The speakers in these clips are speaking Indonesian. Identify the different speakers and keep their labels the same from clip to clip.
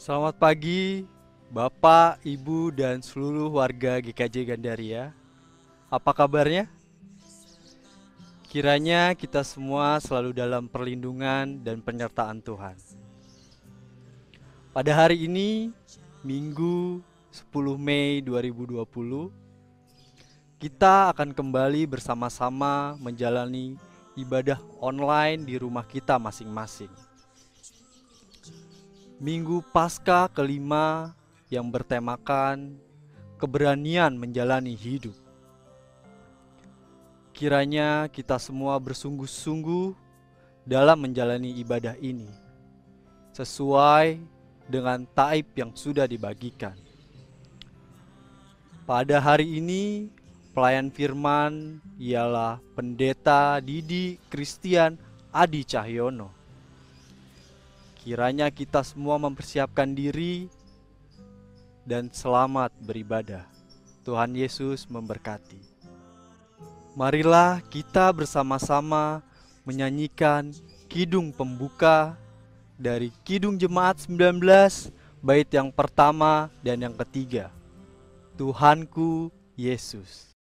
Speaker 1: Selamat pagi, Bapak, Ibu, dan seluruh warga GKJ Gandaria. Apa kabarnya? Kiranya kita semua selalu dalam perlindungan dan penyertaan Tuhan. Pada hari ini, Minggu 10 Mei 2020, kita akan kembali bersama-sama menjalani ibadah online di rumah kita masing-masing. Minggu Paskah kelima yang bertemakan keberanian menjalani hidup. Kiranya kita semua bersungguh-sungguh dalam menjalani ibadah ini, sesuai dengan taib yang sudah dibagikan. Pada hari ini, pelayan firman ialah Pendeta Didi Christian Adi Cahyono. Kiranya kita semua mempersiapkan diri dan selamat beribadah. Tuhan Yesus memberkati. Marilah kita bersama-sama menyanyikan kidung pembuka dari Kidung Jemaat 19, bait yang pertama dan yang ketiga. Tuhanku Yesus.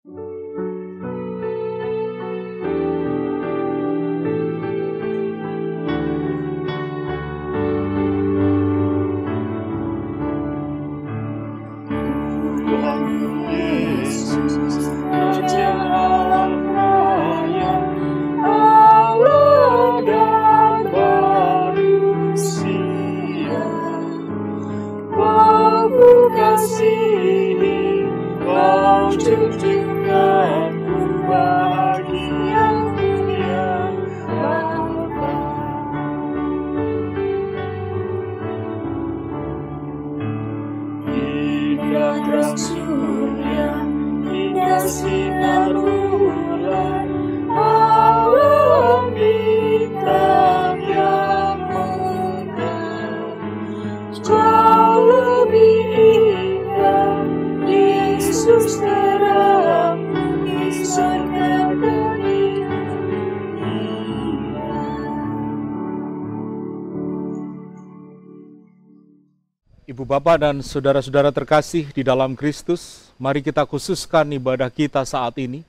Speaker 2: Ibu Bapak dan saudara-saudara terkasih di dalam Kristus, mari kita khususkan ibadah kita saat ini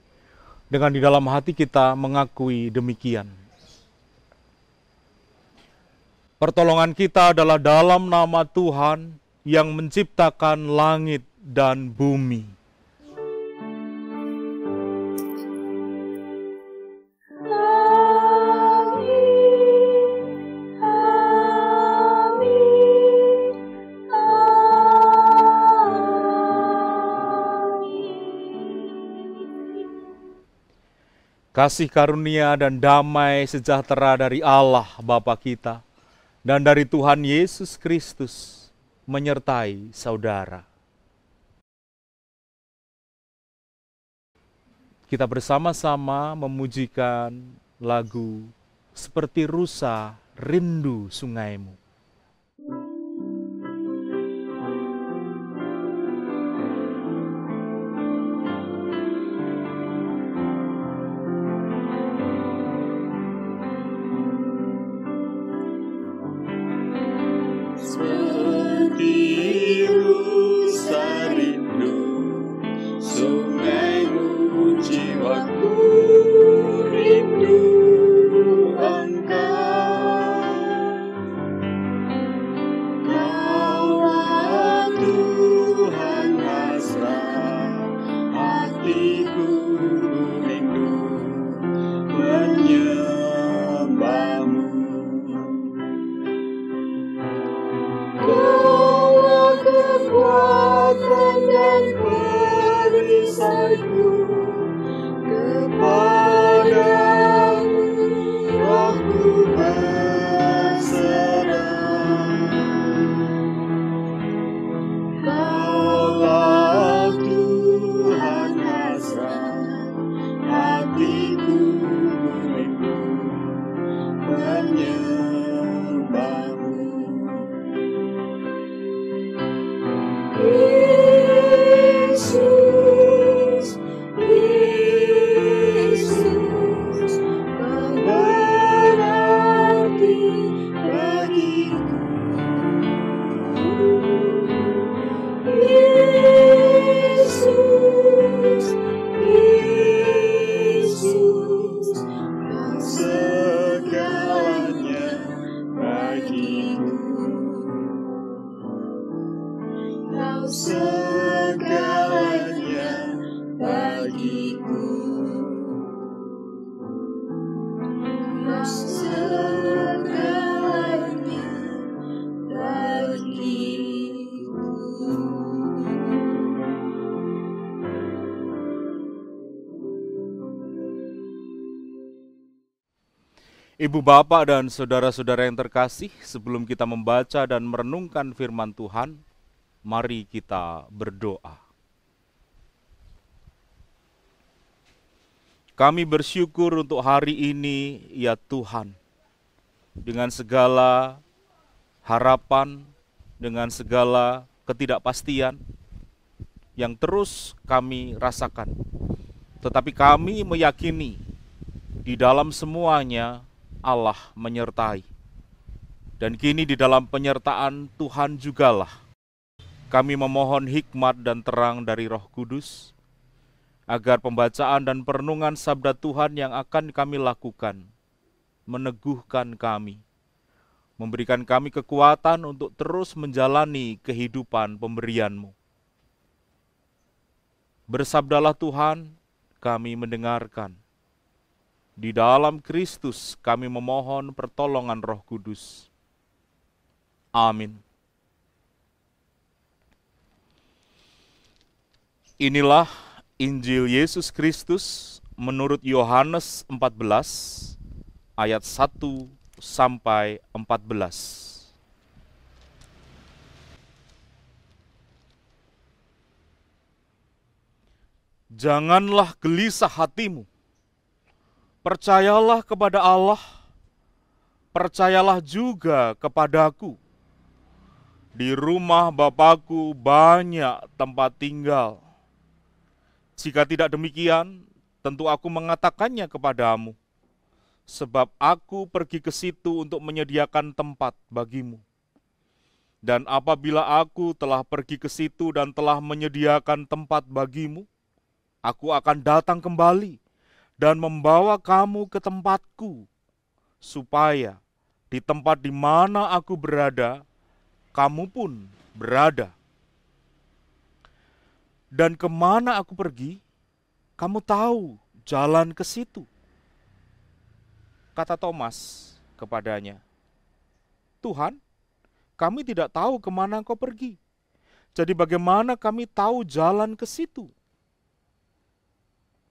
Speaker 2: dengan di dalam hati kita mengakui demikian. Pertolongan kita adalah dalam nama Tuhan yang menciptakan langit dan bumi. Kasih karunia dan damai sejahtera dari Allah Bapa kita dan dari Tuhan Yesus Kristus menyertai saudara. Kita bersama-sama memujikan lagu Seperti Rusa Rindu Sungaimu. Ibu bapak dan saudara-saudara yang terkasih, sebelum kita membaca dan merenungkan firman Tuhan, mari kita berdoa. Kami bersyukur untuk hari ini, ya Tuhan, dengan segala harapan, dengan segala ketidakpastian yang terus kami rasakan. Tetapi kami meyakini di dalam semuanya Allah menyertai. Dan kini di dalam penyertaan Tuhan jugalah kami memohon hikmat dan terang dari Roh Kudus, agar pembacaan dan perenungan sabda Tuhan yang akan kami lakukan meneguhkan kami, memberikan kami kekuatan untuk terus menjalani kehidupan pemberian-Mu. Bersabdalah Tuhan, kami mendengarkan. Di dalam Kristus kami memohon pertolongan Roh Kudus. Amin. Inilah Injil Yesus Kristus menurut Yohanes 14 ayat 1 sampai 14. Janganlah gelisah hatimu. Percayalah kepada Allah, percayalah juga kepadaku. Di rumah Bapakku banyak tempat tinggal. Jika tidak demikian, tentu aku mengatakannya kepadamu, sebab aku pergi ke situ untuk menyediakan tempat bagimu. Dan apabila aku telah pergi ke situ dan telah menyediakan tempat bagimu, aku akan datang kembali dan membawa kamu ke tempatku, supaya di tempat di mana aku berada, kamu pun berada. Dan kemana aku pergi, kamu tahu jalan ke situ. Kata Thomas kepadanya, Tuhan, kami tidak tahu kemana Engkau pergi. Jadi bagaimana kami tahu jalan ke situ?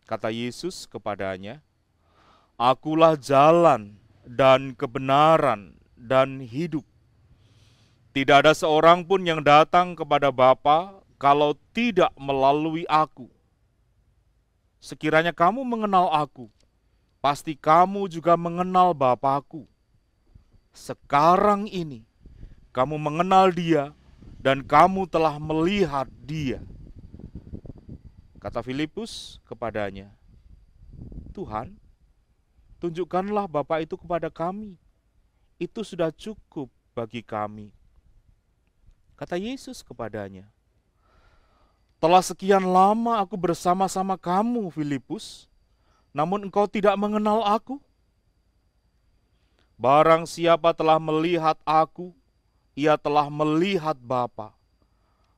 Speaker 2: Kata Yesus kepadanya, Akulah jalan dan kebenaran dan hidup. Tidak ada seorang pun yang datang kepada Bapa kalau tidak melalui aku. Sekiranya kamu mengenal aku, pasti kamu juga mengenal Bapa-Ku. Sekarang ini kamu mengenal Dia dan kamu telah melihat Dia. Kata Filipus kepadanya, Tuhan, tunjukkanlah Bapa itu kepada kami. Itu sudah cukup bagi kami. Kata Yesus kepadanya, telah sekian lama aku bersama-sama kamu, Filipus, namun engkau tidak mengenal aku. Barang siapa telah melihat aku, ia telah melihat Bapa.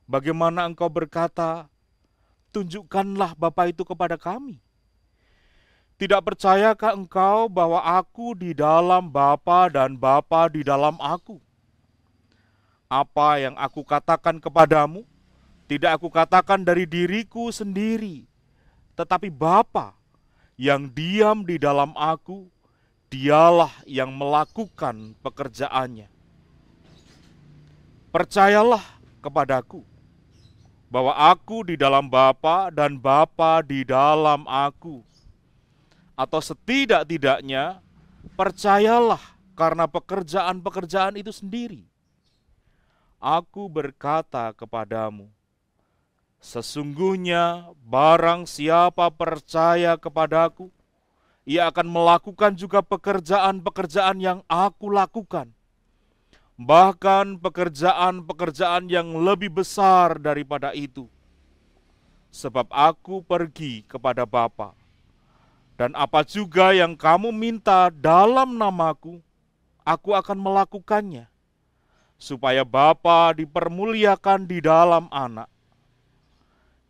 Speaker 2: Bagaimana engkau berkata, tunjukkanlah Bapa itu kepada kami? Tidak percayakah engkau bahwa aku di dalam Bapa dan Bapa di dalam aku? Apa yang aku katakan kepadamu, tidak aku katakan dari diriku sendiri, tetapi Bapa yang diam di dalam aku, Dialah yang melakukan pekerjaannya. Percayalah kepadaku, bahwa aku di dalam Bapa dan Bapa di dalam aku. Atau setidak-tidaknya, percayalah karena pekerjaan-pekerjaan itu sendiri. Aku berkata kepadamu, sesungguhnya barang siapa percaya kepadaku, ia akan melakukan juga pekerjaan-pekerjaan yang aku lakukan. Bahkan pekerjaan-pekerjaan yang lebih besar daripada itu. Sebab aku pergi kepada Bapa. Dan apa juga yang kamu minta dalam namaku, aku akan melakukannya. Supaya Bapa dipermuliakan di dalam Anak.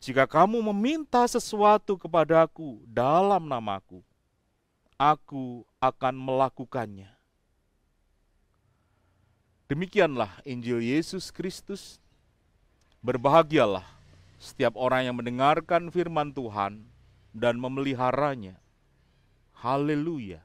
Speaker 2: Jika kamu meminta sesuatu kepadaku dalam namaku, aku akan melakukannya. Demikianlah Injil Yesus Kristus. Berbahagialah setiap orang yang mendengarkan firman Tuhan dan memeliharanya. Haleluya.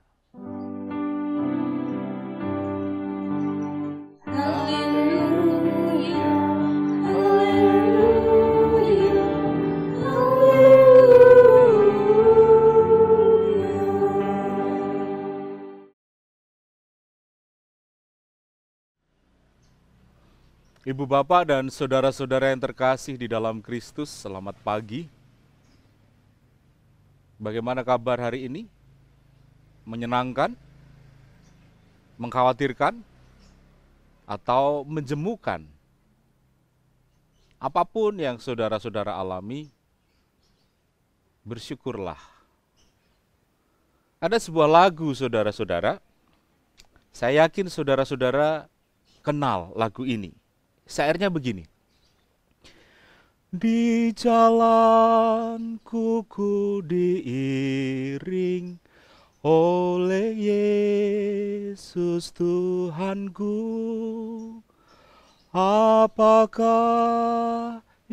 Speaker 2: Ibu bapak dan saudara-saudara yang terkasih di dalam Kristus, selamat pagi. Bagaimana kabar hari ini? Menyenangkan? Mengkhawatirkan? Atau menjemukan? Apapun yang saudara-saudara alami, bersyukurlah. Ada sebuah lagu, saudara-saudara. Saya yakin saudara-saudara kenal lagu ini. Syairnya begini. Di jalanku ku diiring oleh Yesus Tuhanku. Apakah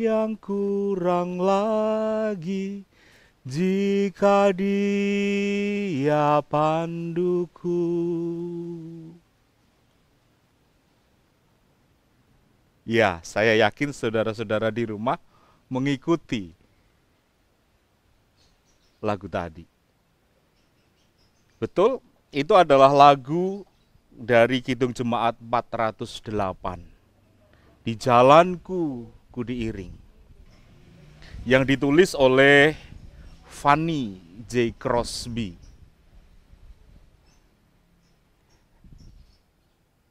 Speaker 2: yang kurang lagi jika Dia panduku? Ya, saya yakin saudara-saudara di rumah mengikuti lagu tadi. Betul, itu adalah lagu dari Kidung Jemaat 408. Di jalanku ku diiring. Yang ditulis oleh Fanny J. Crosby.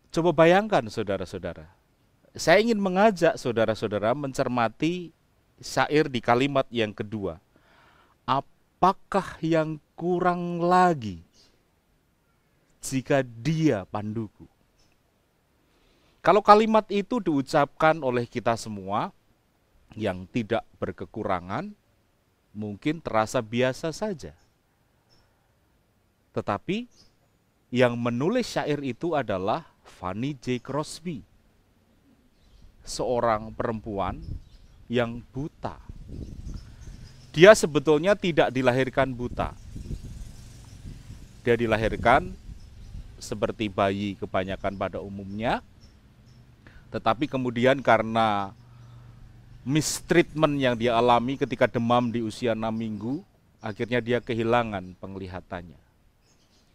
Speaker 2: Coba bayangkan saudara-saudara. Saya ingin mengajak saudara-saudara mencermati syair di kalimat yang kedua. Apakah yang kurang lagi jika Dia panduku? Kalau kalimat itu diucapkan oleh kita semua yang tidak berkekurangan, mungkin terasa biasa saja. Tetapi yang menulis syair itu adalah Fanny J. Crosby. Seorang perempuan yang buta. Dia sebetulnya tidak dilahirkan buta. Dia dilahirkan seperti bayi kebanyakan pada umumnya, tetapi kemudian karena mistreatment yang dia alami ketika demam di usia 6 minggu, akhirnya dia kehilangan penglihatannya.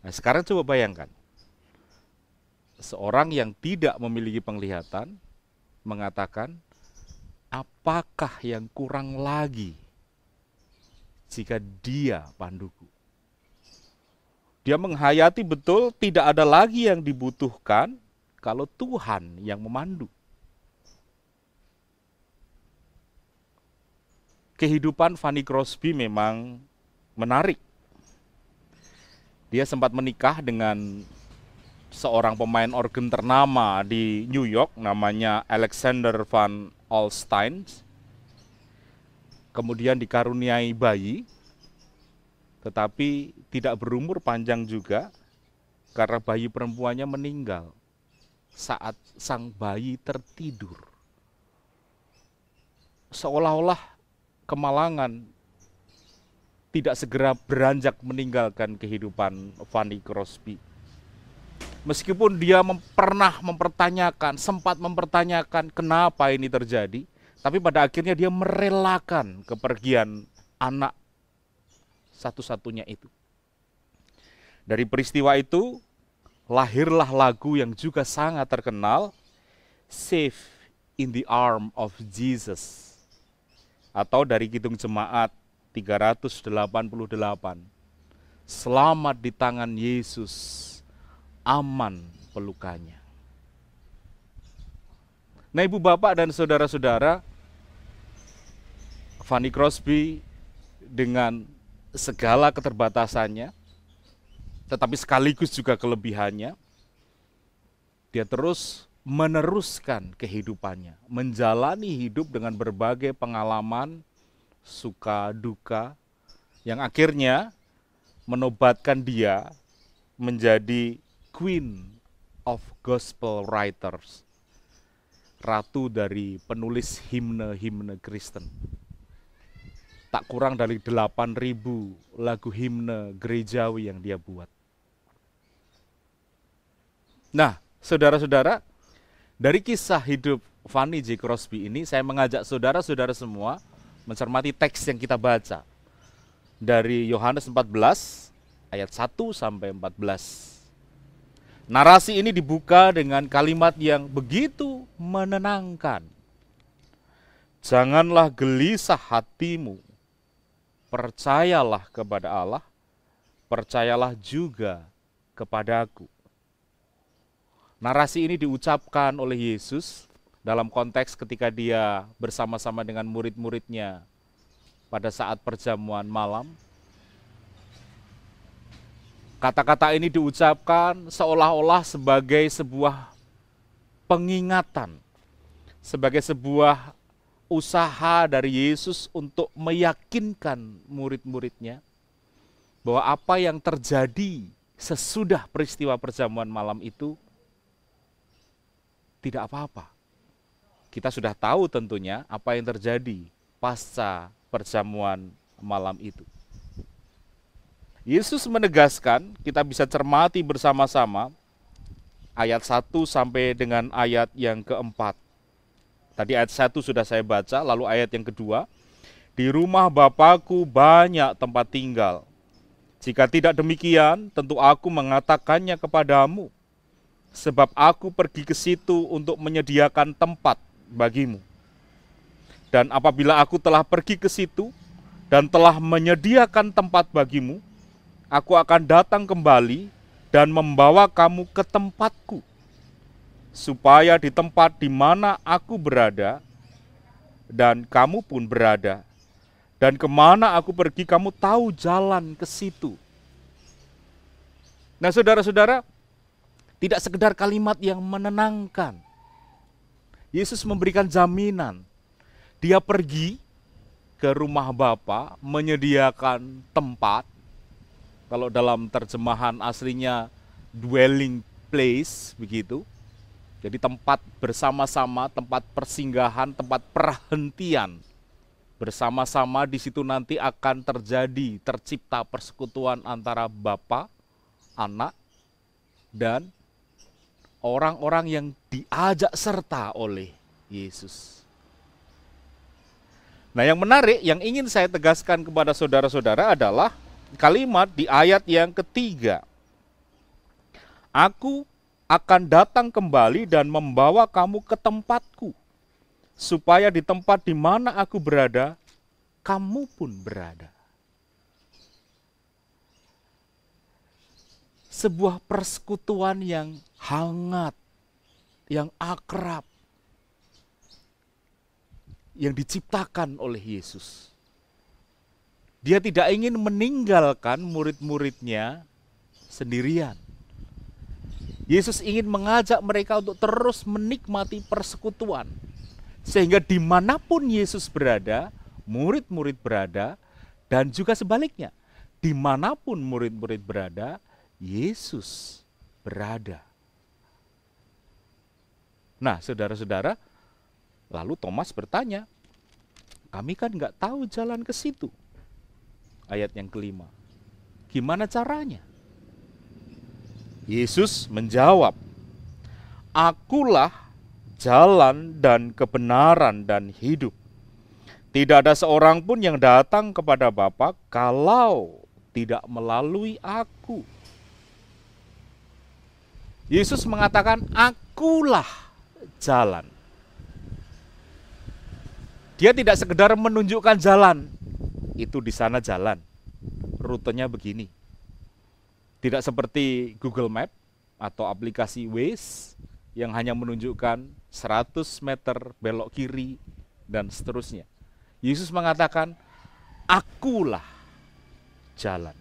Speaker 2: Nah, sekarang coba bayangkan, seorang yang tidak memiliki penglihatan mengatakan, apakah yang kurang lagi jika Dia panduku? Dia menghayati betul tidak ada lagi yang dibutuhkan kalau Tuhan yang memandu. Kehidupan Fanny Crosby memang menarik. Dia sempat menikah dengan seorang pemain organ ternama di New York, namanya Alexander Van Alstyne. Kemudian dikaruniai bayi, tetapi tidak berumur panjang juga karena bayi perempuannya meninggal saat sang bayi tertidur. Seolah-olah kemalangan tidak segera beranjak meninggalkan kehidupan Fanny Crosby. Meskipun dia pernah mempertanyakan, sempat mempertanyakan kenapa ini terjadi, tapi pada akhirnya dia merelakan kepergian anak satu-satunya itu. Dari peristiwa itu, lahirlah lagu yang juga sangat terkenal, Safe in the Arm of Jesus. Atau dari Kidung Jemaat 388, selamat di tangan Yesus, aman pelukannya. Nah, ibu bapak dan saudara-saudara, Fanny Crosby dengan segala keterbatasannya, tetapi sekaligus juga kelebihannya, dia terus meneruskan kehidupannya, menjalani hidup dengan berbagai pengalaman, suka duka, yang akhirnya menobatkan dia menjadi Queen of Gospel Writers, ratu dari penulis himne-himne Kristen. Tak kurang dari 8.000 lagu himne gerejawi yang dia buat. Nah, saudara-saudara, dari kisah hidup Fanny J. Crosby ini, saya mengajak saudara-saudara semua mencermati teks yang kita baca. Dari Yohanes 14, ayat 1 sampai 14. Narasi ini dibuka dengan kalimat yang begitu menenangkan. Janganlah gelisah hatimu, percayalah kepada Allah, percayalah juga kepadaku. Narasi ini diucapkan oleh Yesus dalam konteks ketika dia bersama-sama dengan murid-muridnya pada saat perjamuan malam. Kata-kata ini diucapkan seolah-olah sebagai sebuah pengingatan, sebagai sebuah usaha dari Yesus untuk meyakinkan murid-muridnya bahwa apa yang terjadi sesudah peristiwa perjamuan malam itu tidak apa-apa. Kita sudah tahu tentunya apa yang terjadi pasca perjamuan malam itu. Yesus menegaskan, kita bisa cermati bersama-sama ayat 1 sampai dengan ayat yang keempat. Tadi ayat 1 sudah saya baca, lalu ayat yang kedua. Di rumah Bapakku banyak tempat tinggal. Jika tidak demikian, tentu aku mengatakannya kepadamu. Sebab aku pergi ke situ untuk menyediakan tempat bagimu. Dan apabila aku telah pergi ke situ dan telah menyediakan tempat bagimu, aku akan datang kembali dan membawa kamu ke tempatku, supaya di tempat di mana aku berada, dan kamu pun berada, dan kemana aku pergi kamu tahu jalan ke situ. Nah saudara-saudara, tidak sekedar kalimat yang menenangkan. Yesus memberikan jaminan, dia pergi ke rumah Bapa, menyediakan tempat. Kalau dalam terjemahan aslinya dwelling place begitu. Jadi tempat bersama-sama, tempat persinggahan, tempat perhentian. Bersama-sama di situ nanti akan tercipta persekutuan antara Bapa, Anak, dan orang-orang yang diajak serta oleh Yesus. Nah, yang menarik yang ingin saya tegaskan kepada saudara-saudara adalah kalimat di ayat yang ketiga. Aku akan datang kembali dan membawa kamu ke tempatku, supaya di tempat di mana aku berada, kamu pun berada. Sebuah persekutuan yang hangat, yang akrab, yang diciptakan oleh Yesus. Dia tidak ingin meninggalkan murid-muridnya sendirian. Yesus ingin mengajak mereka untuk terus menikmati persekutuan. Sehingga dimanapun Yesus berada, murid-murid berada, dan juga sebaliknya. Dimanapun murid-murid berada, Yesus berada. Nah saudara-saudara, lalu Thomas bertanya, kami kan nggak tahu jalan ke situ. Ayat yang kelima. Gimana caranya? Yesus menjawab, Akulah jalan dan kebenaran dan hidup. Tidak ada seorang pun yang datang kepada Bapa kalau tidak melalui aku. Yesus mengatakan, Akulah jalan. Dia tidak sekedar menunjukkan jalan. Itu di sana jalan, rutenya begini. Tidak seperti Google Map atau aplikasi Waze yang hanya menunjukkan 100 meter belok kiri dan seterusnya. Yesus mengatakan, Akulah jalan.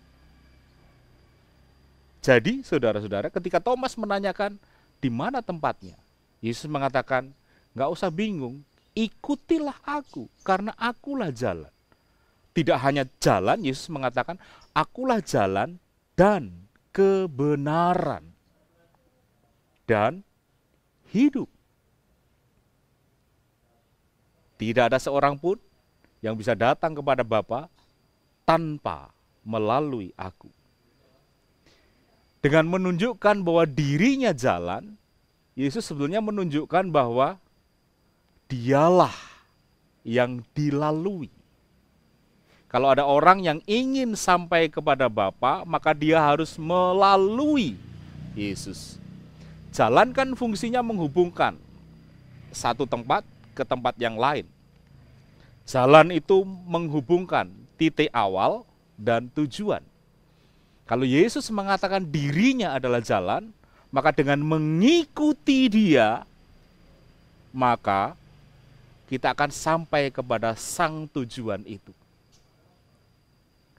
Speaker 2: Jadi saudara-saudara, ketika Thomas menanyakan di mana tempatnya, Yesus mengatakan, nggak usah bingung, ikutilah aku karena akulah jalan. Tidak hanya jalan, Yesus mengatakan, Akulah jalan dan kebenaran dan hidup. Tidak ada seorang pun yang bisa datang kepada Bapa tanpa melalui aku. Dengan menunjukkan bahwa dirinya jalan, Yesus sebetulnya menunjukkan bahwa dialah yang dilalui. Kalau ada orang yang ingin sampai kepada Bapa, maka dia harus melalui Yesus. Jalan kan fungsinya menghubungkan satu tempat ke tempat yang lain. Jalan itu menghubungkan titik awal dan tujuan. Kalau Yesus mengatakan dirinya adalah jalan, maka dengan mengikuti Dia, maka kita akan sampai kepada sang tujuan itu.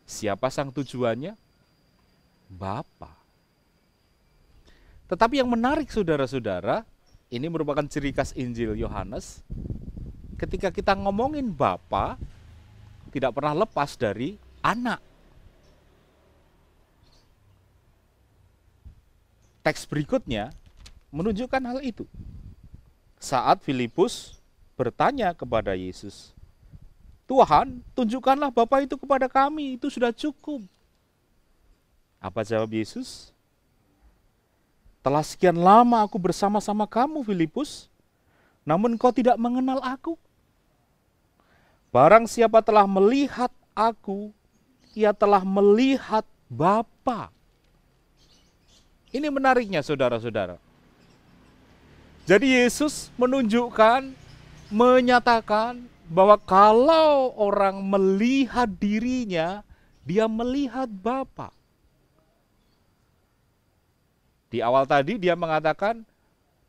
Speaker 2: Siapa sang tujuannya? Bapa. Tetapi yang menarik saudara-saudara, ini merupakan ciri khas Injil Yohanes. Ketika kita ngomongin Bapa, tidak pernah lepas dari anak. Teks berikutnya menunjukkan hal itu. Saat Filipus bertanya kepada Yesus, Tuhan, tunjukkanlah Bapa itu kepada kami, itu sudah cukup. Apa jawab Yesus? Telah sekian lama aku bersama-sama kamu, Filipus, namun kau tidak mengenal aku. Barang siapa telah melihat aku, ia telah melihat Bapa. Ini menariknya saudara-saudara. Jadi Yesus menunjukkan, menyatakan bahwa kalau orang melihat dirinya, dia melihat Bapa. Di awal tadi dia mengatakan,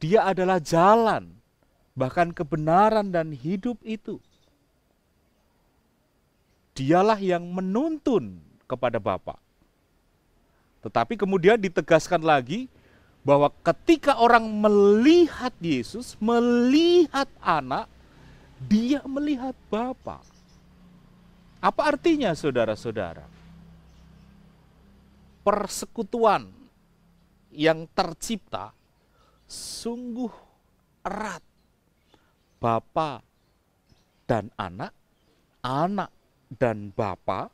Speaker 2: dia adalah jalan, bahkan kebenaran dan hidup itu. Dialah yang menuntun kepada Bapa. Tetapi kemudian ditegaskan lagi bahwa ketika orang melihat Yesus, melihat anak, dia melihat Bapa. Apa artinya saudara-saudara? Persekutuan yang tercipta sungguh erat. Bapa dan anak, anak dan Bapa,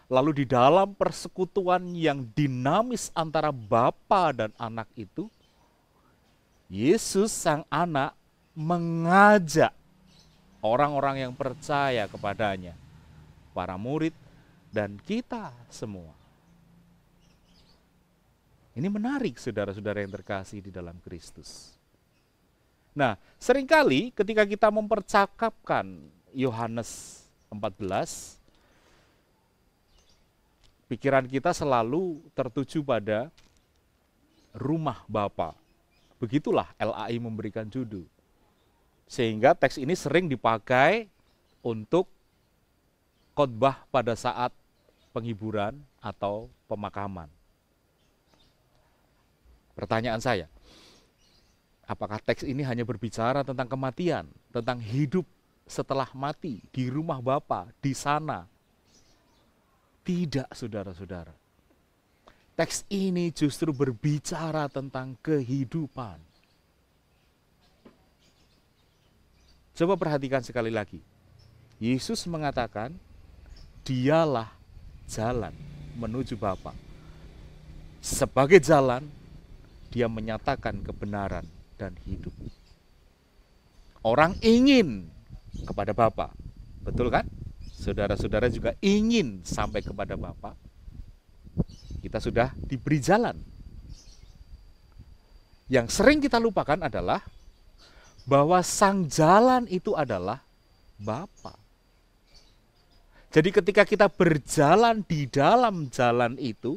Speaker 2: lalu di dalam persekutuan yang dinamis antara Bapa dan anak itu, Yesus sang anak mengajak orang-orang yang percaya kepadanya, para murid dan kita semua. Ini menarik saudara-saudara yang terkasih di dalam Kristus. Nah, seringkali ketika kita mempercakapkan Yohanes 14, pikiran kita selalu tertuju pada rumah Bapa. Begitulah LAI memberikan judul. Sehingga teks ini sering dipakai untuk khotbah pada saat penghiburan atau pemakaman. Pertanyaan saya, apakah teks ini hanya berbicara tentang kematian, tentang hidup setelah mati, di rumah Bapa, di sana? Tidak, saudara-saudara. Teks ini justru berbicara tentang kehidupan. Coba perhatikan sekali lagi. Yesus mengatakan, dialah jalan menuju Bapa. Sebagai jalan, dia menyatakan kebenaran dan hidup. Orang ingin kepada Bapa, betul kan? Saudara-saudara juga ingin sampai kepada Bapa. Kita sudah diberi jalan. Yang sering kita lupakan adalah bahwa sang jalan itu adalah Bapa. Jadi ketika kita berjalan di dalam jalan itu,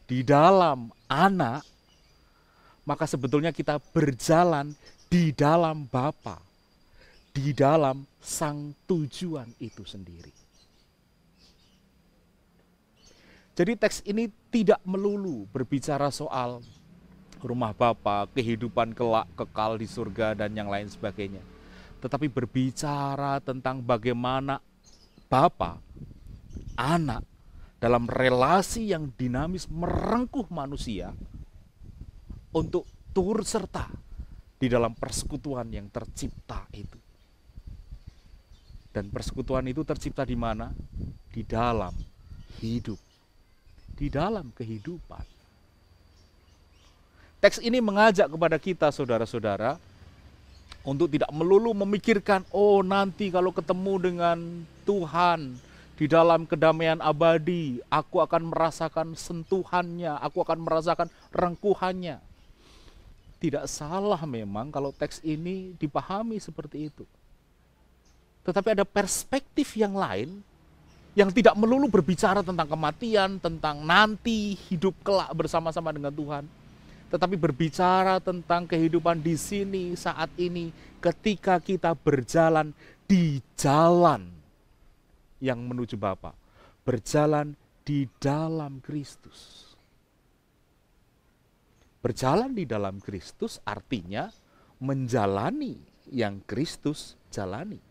Speaker 2: di dalam anak, maka sebetulnya kita berjalan di dalam Bapa, di dalam sang tujuan itu sendiri. Jadi teks ini tidak melulu berbicara soal rumah Bapa, kehidupan kelak kekal di surga dan yang lain sebagainya. Tetapi berbicara tentang bagaimana Bapa, anak dalam relasi yang dinamis merengkuh manusia untuk turut serta di dalam persekutuan yang tercipta itu. Dan persekutuan itu tercipta di mana? Di dalam hidup, di dalam kehidupan. Teks ini mengajak kepada kita saudara-saudara untuk tidak melulu memikirkan, oh nanti kalau ketemu dengan Tuhan di dalam kedamaian abadi, aku akan merasakan sentuhannya, aku akan merasakan rengkuhannya. tidak salah memang kalau teks ini dipahami seperti itu. Tetapi ada perspektif yang lain yang tidak melulu berbicara tentang kematian, tentang nanti hidup kelak bersama-sama dengan Tuhan. Tetapi berbicara tentang kehidupan di sini, saat ini, ketika kita berjalan di jalan yang menuju Bapa. Berjalan di dalam Kristus. Berjalan di dalam Kristus artinya menjalani yang Kristus jalani.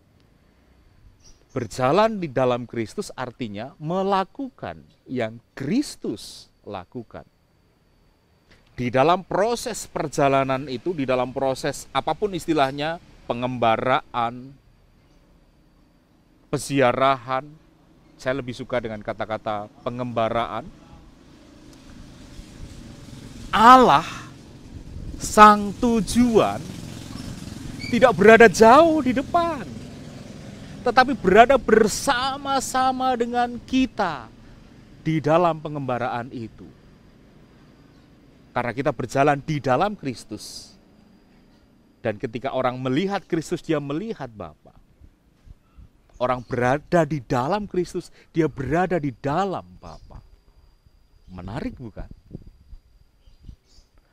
Speaker 2: Berjalan di dalam Kristus artinya melakukan yang Kristus lakukan. Di dalam proses perjalanan itu, di dalam proses apapun istilahnya, pengembaraan, peziarahan, saya lebih suka dengan kata-kata pengembaraan. Allah, sang tujuan, tidak berada jauh di depan, tetapi berada bersama-sama dengan kita di dalam pengembaraan itu. Karena kita berjalan di dalam Kristus. Dan ketika orang melihat Kristus, dia melihat Bapa. Orang berada di dalam Kristus, dia berada di dalam Bapa. Menarik bukan?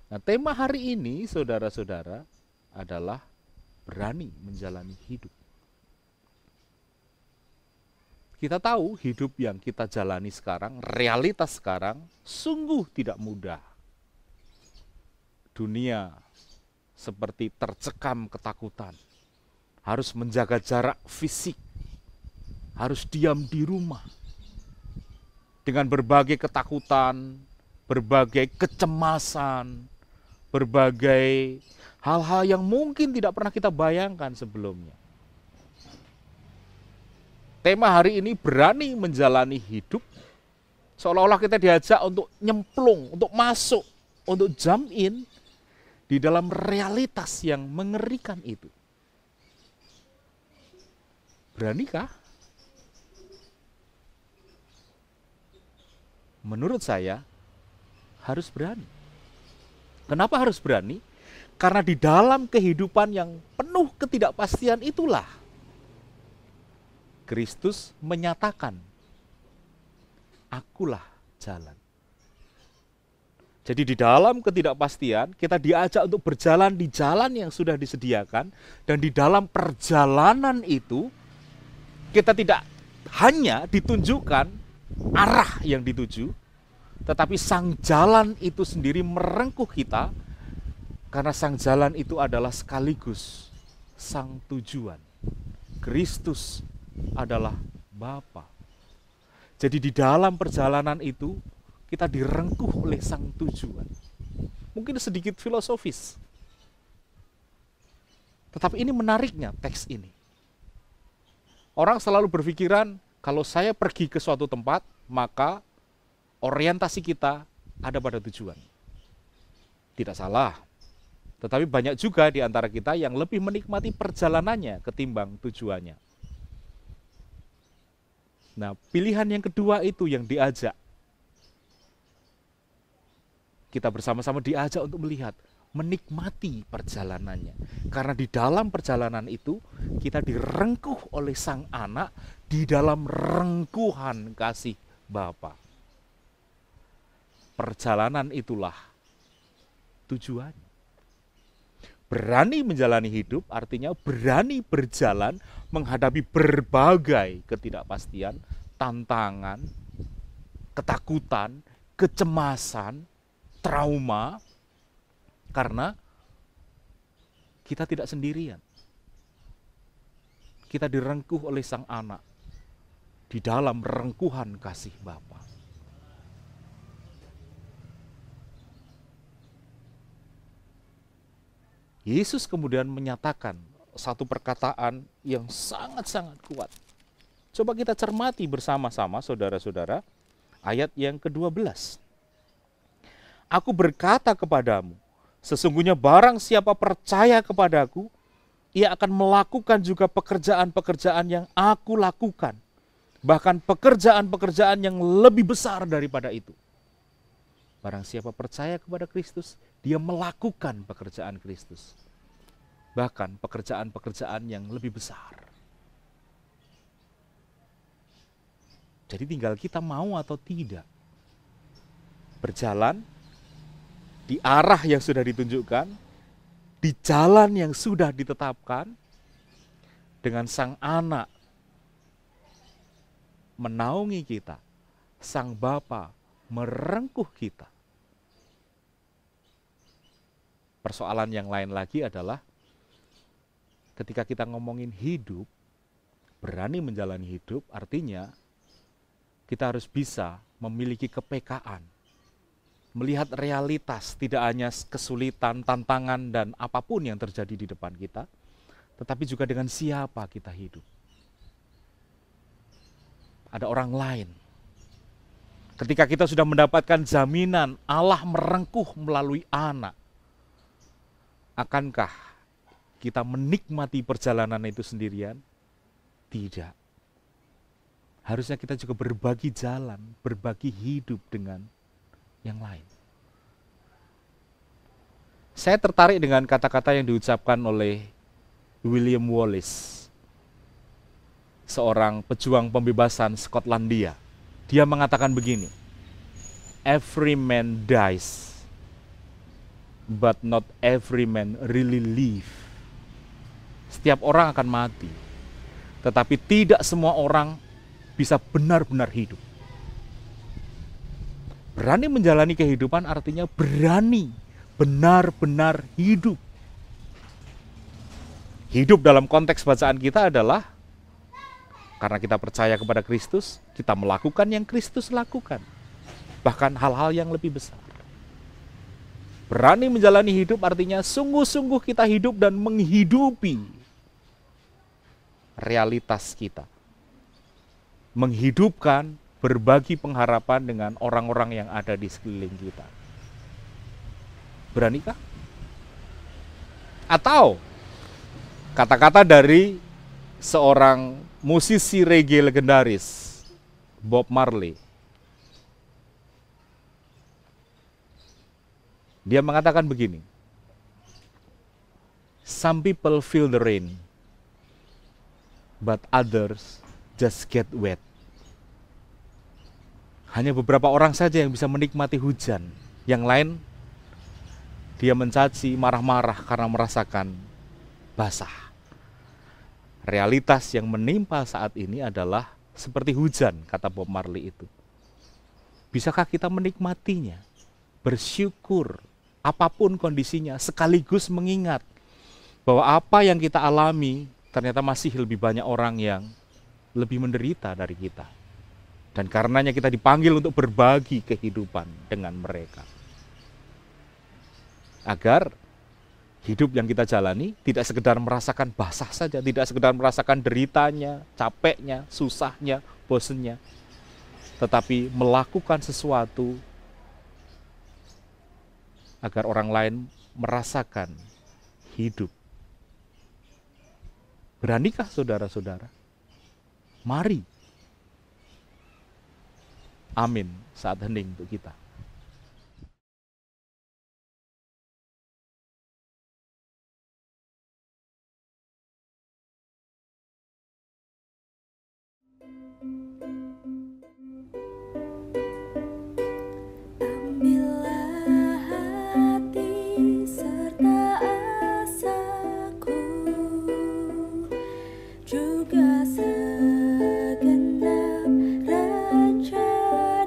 Speaker 2: Nah, tema hari ini, saudara-saudara, adalah berani menjalani hidup. Kita tahu hidup yang kita jalani sekarang, realitas sekarang, sungguh tidak mudah. Dunia seperti tercekam ketakutan, harus menjaga jarak fisik, harus diam di rumah, dengan berbagai ketakutan, berbagai kecemasan, berbagai hal-hal yang mungkin tidak pernah kita bayangkan sebelumnya. Tema hari ini berani menjalani hidup, seolah-olah kita diajak untuk nyemplung, untuk masuk, untuk jump in di dalam realitas yang mengerikan itu. Beranikah? Menurut saya, harus berani. Kenapa harus berani? Karena di dalam kehidupan yang penuh ketidakpastian itulah Kristus menyatakan, akulah jalan. Jadi di dalam ketidakpastian, kita diajak untuk berjalan di jalan yang sudah disediakan, dan di dalam perjalanan itu, kita tidak hanya ditunjukkan arah yang dituju, tetapi sang jalan itu sendiri merengkuh kita, karena sang jalan itu adalah sekaligus sang tujuan. Kristus adalah Bapa. Jadi di dalam perjalanan itu kita direngkuh oleh sang tujuan. Mungkin sedikit filosofis, tetapi ini menariknya teks ini. Orang selalu berpikiran kalau saya pergi ke suatu tempat, maka orientasi kita ada pada tujuan. Tidak salah, tetapi banyak juga di antara kita yang lebih menikmati perjalanannya ketimbang tujuannya. Nah, pilihan yang kedua itu yang diajak. Kita bersama-sama diajak untuk melihat, menikmati perjalanannya. Karena di dalam perjalanan itu, kita direngkuh oleh sang anak di dalam rengkuhan kasih Bapa. Perjalanan itulah tujuan. Berani menjalani hidup artinya berani berjalan menghadapi berbagai ketidakpastian, tantangan, ketakutan, kecemasan, trauma, karena kita tidak sendirian. Kita direngkuh oleh sang anak di dalam rengkuhan kasih Bapa. Yesus kemudian menyatakan satu perkataan yang sangat-sangat kuat. Coba kita cermati bersama-sama, saudara-saudara, ayat yang ke-12. Aku berkata kepadamu, sesungguhnya barang siapa percaya kepadaku, ia akan melakukan juga pekerjaan-pekerjaan yang aku lakukan. Bahkan pekerjaan-pekerjaan yang lebih besar daripada itu. Barang siapa percaya kepada Kristus, dia melakukan pekerjaan Kristus. Bahkan pekerjaan-pekerjaan yang lebih besar. Jadi tinggal kita mau atau tidak. Berjalan di arah yang sudah ditunjukkan, di jalan yang sudah ditetapkan, dengan Sang Anak menaungi kita, Sang Bapa merengkuh kita. Persoalan yang lain lagi adalah ketika kita ngomongin hidup, berani menjalani hidup, artinya kita harus bisa memiliki kepekaan, melihat realitas, tidak hanya kesulitan, tantangan, dan apapun yang terjadi di depan kita, tetapi juga dengan siapa kita hidup. Ada orang lain. Ketika kita sudah mendapatkan jaminan Allah merengkuh melalui Anak, akankah kita menikmati perjalanan itu sendirian? Tidak. Harusnya kita juga berbagi jalan, berbagi hidup dengan yang lain. Saya tertarik dengan kata-kata yang diucapkan oleh William Wallace, seorang pejuang pembebasan Skotlandia. Dia mengatakan begini, "Every man dies, but not every man really live." Setiap orang akan mati, tetapi tidak semua orang bisa benar-benar hidup. Berani menjalani kehidupan artinya berani benar-benar hidup. Hidup dalam konteks bacaan kita adalah karena kita percaya kepada Kristus, kita melakukan yang Kristus lakukan. Bahkan hal-hal yang lebih besar. Berani menjalani hidup artinya sungguh-sungguh kita hidup dan menghidupi realitas kita. Menghidupkan, berbagi pengharapan dengan orang-orang yang ada di sekeliling kita. Beranikah? Atau kata-kata dari seorang musisi reggae legendaris, Bob Marley. Dia mengatakan begini, "Some people feel the rain, but others just get wet." Hanya beberapa orang saja yang bisa menikmati hujan. Yang lain, dia mencaci, marah-marah karena merasakan basah. Realitas yang menimpa saat ini adalah seperti hujan, kata Bob Marley itu. Bisakah kita menikmatinya? Bersyukur, apapun kondisinya, sekaligus mengingat bahwa apa yang kita alami ternyata masih lebih banyak orang yang lebih menderita dari kita. Dan karenanya kita dipanggil untuk berbagi kehidupan dengan mereka. Agar hidup yang kita jalani tidak sekedar merasakan basah saja, tidak sekedar merasakan deritanya, capeknya, susahnya, bosennya, tetapi melakukan sesuatu agar orang lain merasakan hidup. Beranikah saudara-saudara? Mari. Amin saat hening untuk kita.
Speaker 3: Ambillah hati serta asaku, juga segenap rencanaku.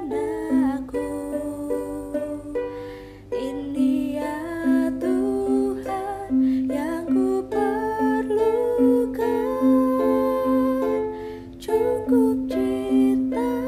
Speaker 3: Ini ya Tuhan yang ku perlukan, cukup cinta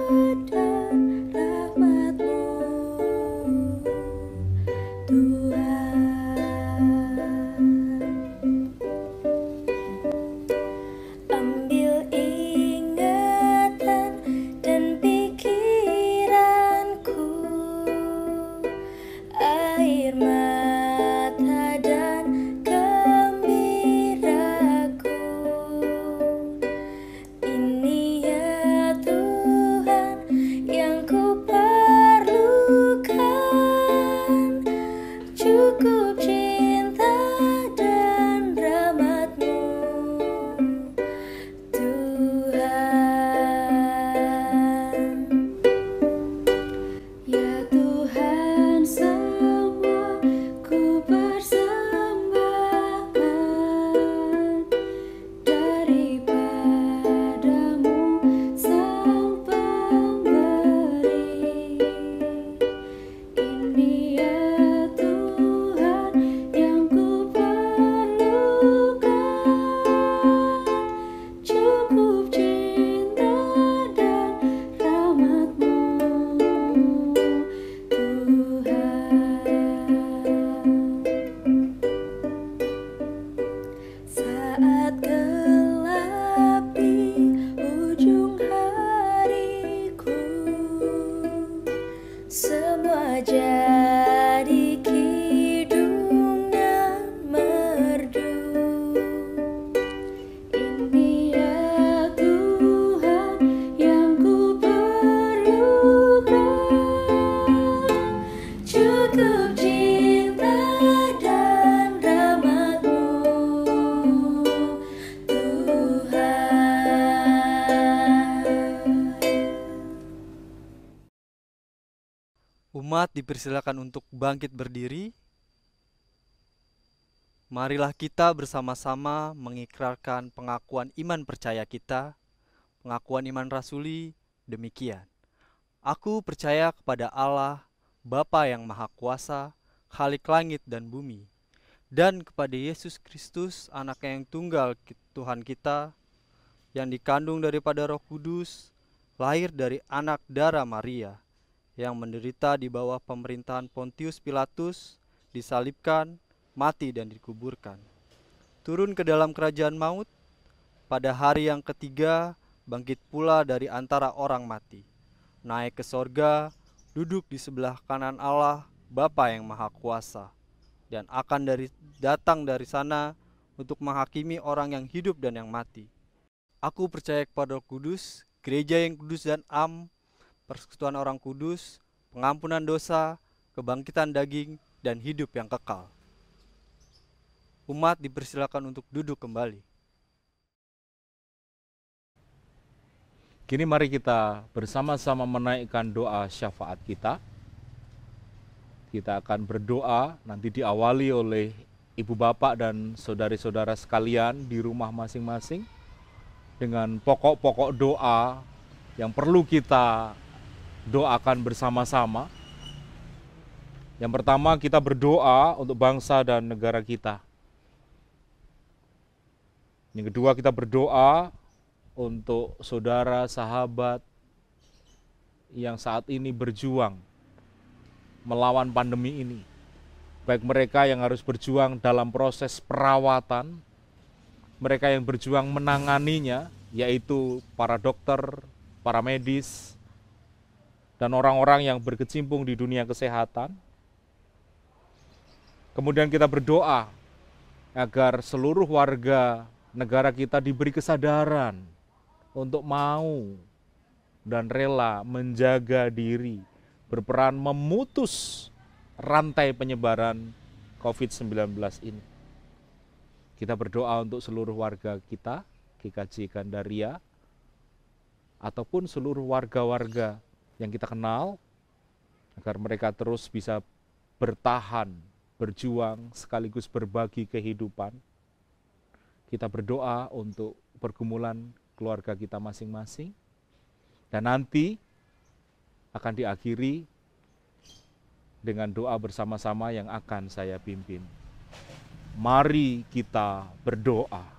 Speaker 3: cukup cinta dan rahmat-Mu, Tuhan.
Speaker 1: Umat dipersilakan untuk bangkit berdiri. Marilah kita bersama-sama mengikrarkan pengakuan iman percaya kita. Pengakuan iman rasuli demikian. Aku percaya kepada Allah, Bapa yang Maha Kuasa, Khalik langit dan bumi, dan kepada Yesus Kristus, Anaknya yang tunggal Tuhan kita, yang dikandung daripada Roh Kudus, lahir dari anak darah Maria, yang menderita di bawah pemerintahan Pontius Pilatus, disalibkan, mati dan dikuburkan. Turun ke dalam kerajaan maut, pada hari yang ketiga bangkit pula dari antara orang mati, naik ke sorga, duduk di sebelah kanan Allah, Bapa yang Maha Kuasa, dan akan datang dari sana untuk menghakimi orang yang hidup dan yang mati. Aku percaya kepada Roh Kudus, gereja yang kudus dan persekutuan orang kudus, pengampunan dosa, kebangkitan daging, dan hidup yang kekal. Umat dipersilakan untuk duduk kembali.
Speaker 2: Kini mari kita bersama-sama menaikkan doa syafaat kita. Kita akan berdoa, nanti diawali oleh ibu bapak dan saudari-saudara sekalian di rumah masing-masing dengan pokok-pokok doa yang perlu kita doakan bersama-sama. Yang pertama, kita berdoa untuk bangsa dan negara kita. Yang kedua, kita berdoa untuk saudara, sahabat yang saat ini berjuang melawan pandemi ini. Baik mereka yang harus berjuang dalam proses perawatan, mereka yang berjuang menanganinya, yaitu para dokter, para medis, dan orang-orang yang berkecimpung di dunia kesehatan. Kemudian kita berdoa agar seluruh warga negara kita diberi kesadaran untuk mau dan rela menjaga diri, berperan memutus rantai penyebaran COVID-19 ini. Kita berdoa untuk seluruh warga kita, GKJ Gandaria, ataupun seluruh warga-warga yang kita kenal, agar mereka terus bisa bertahan, berjuang, sekaligus berbagi kehidupan. Kita berdoa untuk pergumulan keluarga kita masing-masing, dan nanti akan diakhiri dengan doa bersama-sama yang akan saya pimpin. Mari kita berdoa.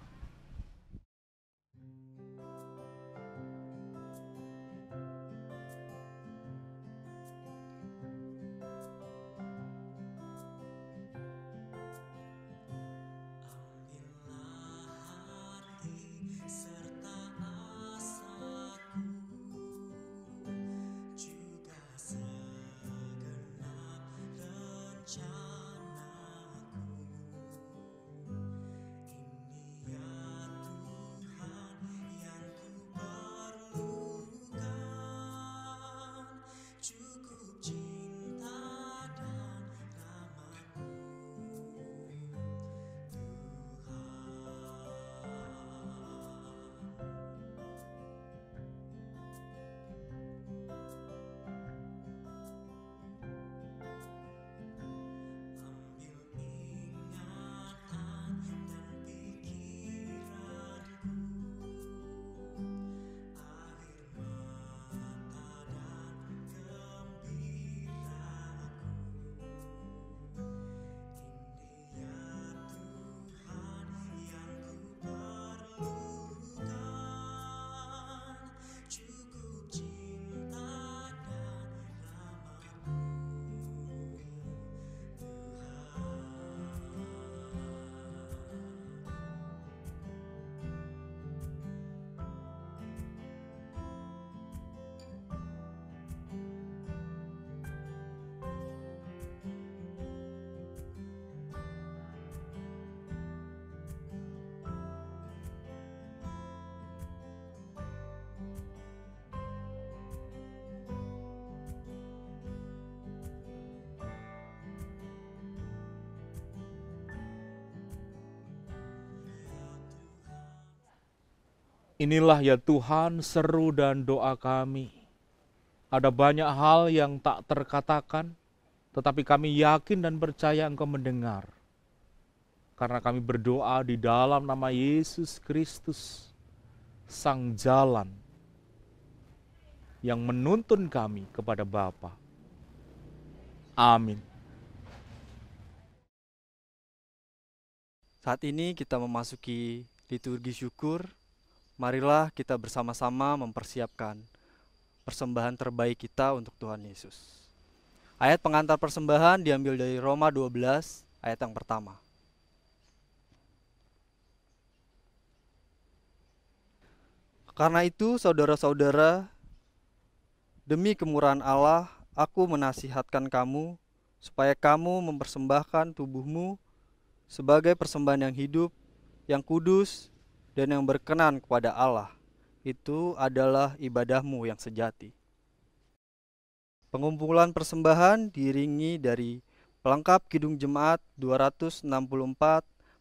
Speaker 2: Inilah ya Tuhan seru dan doa kami. Ada banyak hal yang tak terkatakan, tetapi kami yakin dan percaya Engkau mendengar. Karena kami berdoa di dalam nama Yesus Kristus, Sang Jalan, yang menuntun kami kepada Bapa. Amin.
Speaker 1: Saat ini kita memasuki liturgi syukur. Marilah kita bersama-sama mempersiapkan persembahan terbaik kita untuk Tuhan Yesus. Ayat pengantar persembahan diambil dari Roma 12 ayat yang pertama. Karena itu saudara-saudara, demi kemurahan Allah, aku menasihatkan kamu supaya kamu mempersembahkan tubuhmu sebagai persembahan yang hidup, yang kudus, dan yang berkenan kepada Allah. Itu adalah ibadahmu yang sejati. Pengumpulan persembahan diiringi dari pelengkap Kidung Jemaat 264,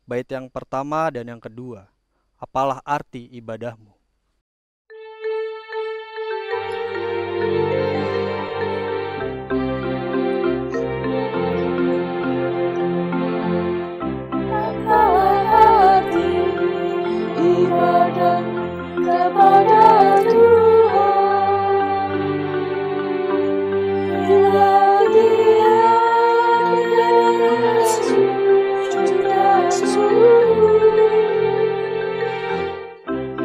Speaker 1: bait yang pertama dan yang kedua. Apalah arti ibadahmu?
Speaker 3: Ibadah kepada Tuhan, bila Dia juga sungguh.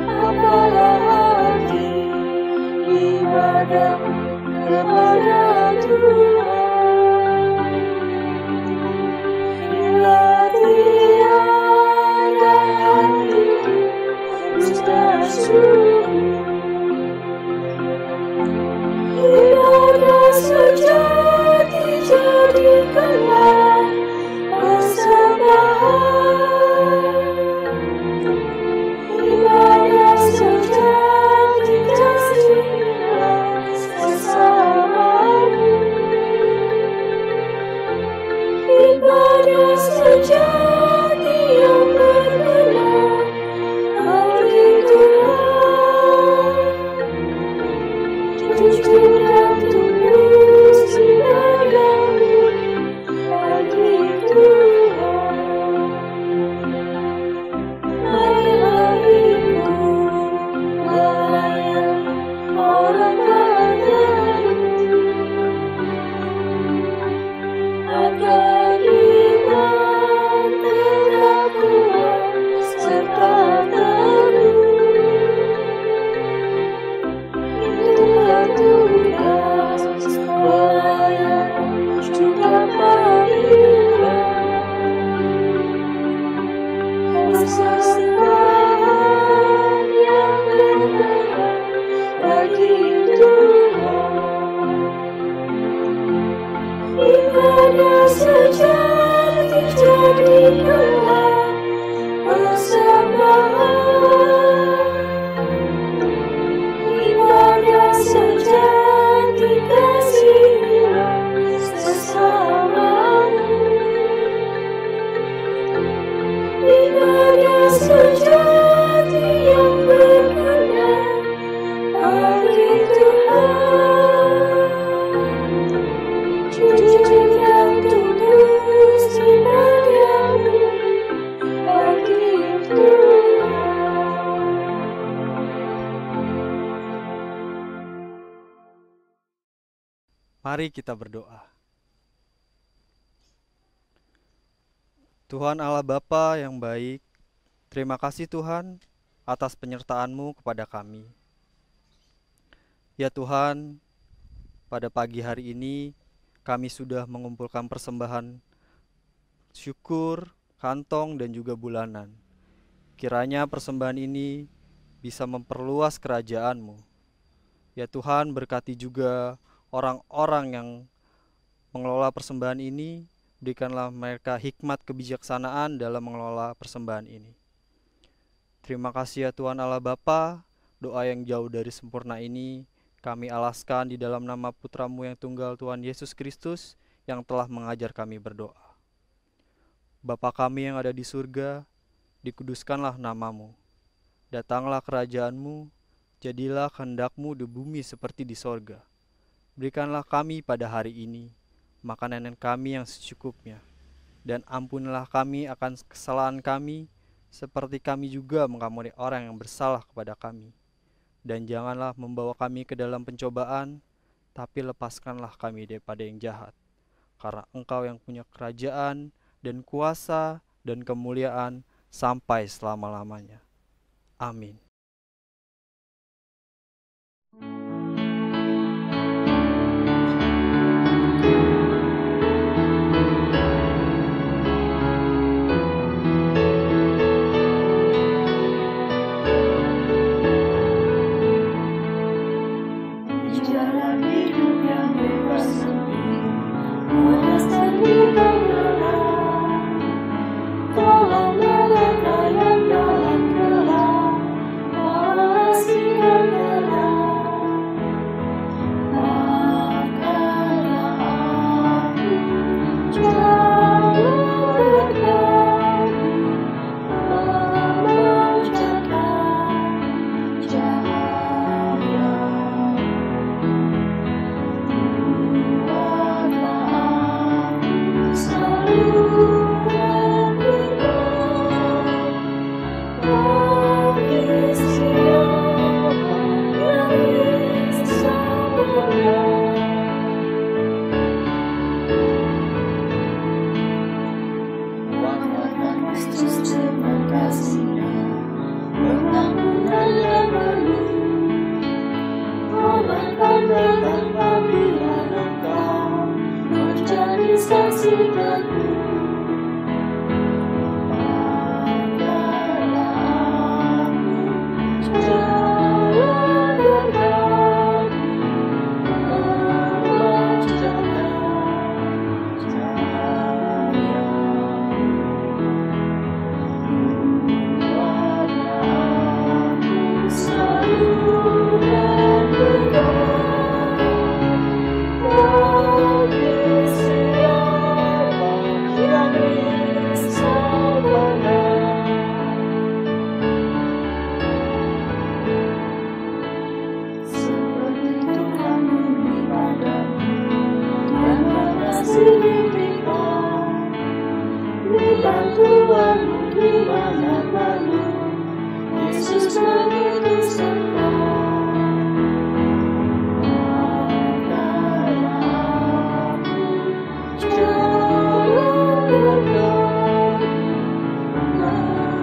Speaker 3: Apalah arti ibadah kepada Tuhan, bila Dia ibadah sejati jadikanlah persembahan. Ibadah sejati kasihilah sesamamu. Ibadah sejati yang berkenan bagi Tuhan, jujur dan tulus ibadahmu bagi Tuhan. Marilah ibu melayani orang padamu, agar iman tetap kuat serta itulah tugas pelayanan juga panggilan. Persembahan yang berkenan bagi Tuhan. Ibadah sejati jadikanlah persembahan. Ibadah sejati kasihilah sesamamu. Ibadah sejati yang berkenan bagi Tuhan, jujur dan tulus ibadahmu bagi Tuhan.
Speaker 1: Mari kita berdoa. Tuhan Allah Bapa yang baik, terima kasih Tuhan atas penyertaan-Mu kepada kami. Ya Tuhan, pada pagi hari ini kami sudah mengumpulkan persembahan syukur, kantong, dan juga bulanan. Kiranya persembahan ini bisa memperluas kerajaan-Mu. Ya Tuhan, berkati juga orang-orang yang mengelola persembahan ini. Berikanlah mereka hikmat kebijaksanaan dalam mengelola persembahan ini. Terima kasih ya Tuhan Allah Bapa. Doa yang jauh dari sempurna ini kami alaskan di dalam nama Putra-Mu yang tunggal, Tuhan Yesus Kristus, yang telah mengajar kami berdoa. Bapa kami yang ada di surga, dikuduskanlah nama-Mu. Datanglah kerajaan-Mu, jadilah kehendak-Mu di bumi seperti di sorga. Berikanlah kami pada hari ini makanan kami yang secukupnya, dan ampunilah kami akan kesalahan kami, seperti kami juga mengampuni orang yang bersalah kepada kami. Dan janganlah membawa kami ke dalam pencobaan, tapi lepaskanlah kami daripada yang jahat. Karena Engkau yang punya kerajaan dan kuasa dan kemuliaan sampai selama-lamanya. Amin.
Speaker 3: Di jalan hidup yang bebas sepi, puas dan dibenarkan, tolong mereka yang dalam gelap, asingkan gelap. Maafkanlah aku, jangan berkami, memancarkan cahaya. Buatlah aku saluran berkat bagi siapa yang bisa Wakilkan Kristus dengan kasih-Nya, pengampunan yang penuh. Romakan datang apabila Engkau menjadi saksi aku. Maafkanlah aku, jangan berkami, memancarkan cahaya. Buatlah aku saluran berkat bagi siapa yang risau benar. Seperti Tuhan bumi padamu dan mengasihi dirimu, berikan Tuhanmu di mana lalu Yesus mengutus Engkau. Maafkanlah aku, jangan berkami,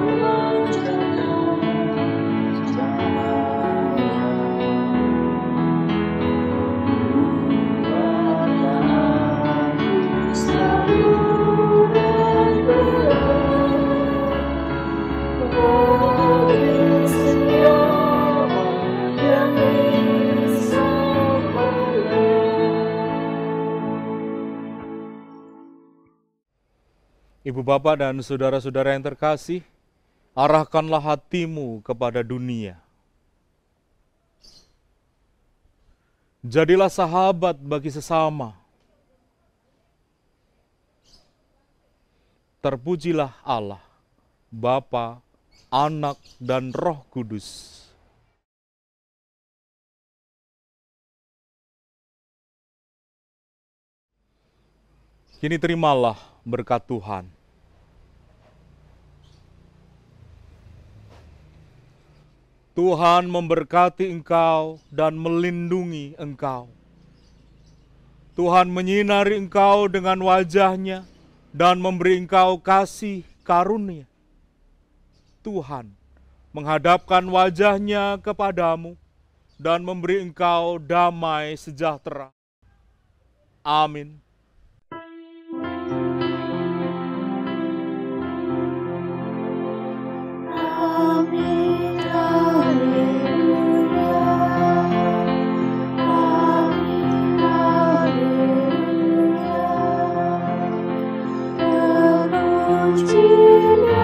Speaker 3: memancarkan cahaya. Buatlah aku saluran berkat bagi siapa yang risau
Speaker 2: Ibu bapak dan saudara-saudara yang terkasih, arahkanlah hatimu kepada dunia. Jadilah sahabat bagi sesama. Terpujilah Allah, Bapa, Anak, dan Roh Kudus. Kini terimalah berkat Tuhan. Tuhan memberkati engkau dan melindungi engkau. Tuhan menyinari engkau dengan wajah-Nya dan memberi engkau kasih karunia. Tuhan menghadapkan wajah-Nya kepadamu dan memberi engkau damai sejahtera. Amin.
Speaker 3: Amin, haleluya. Amin, haleluya. Terpujilah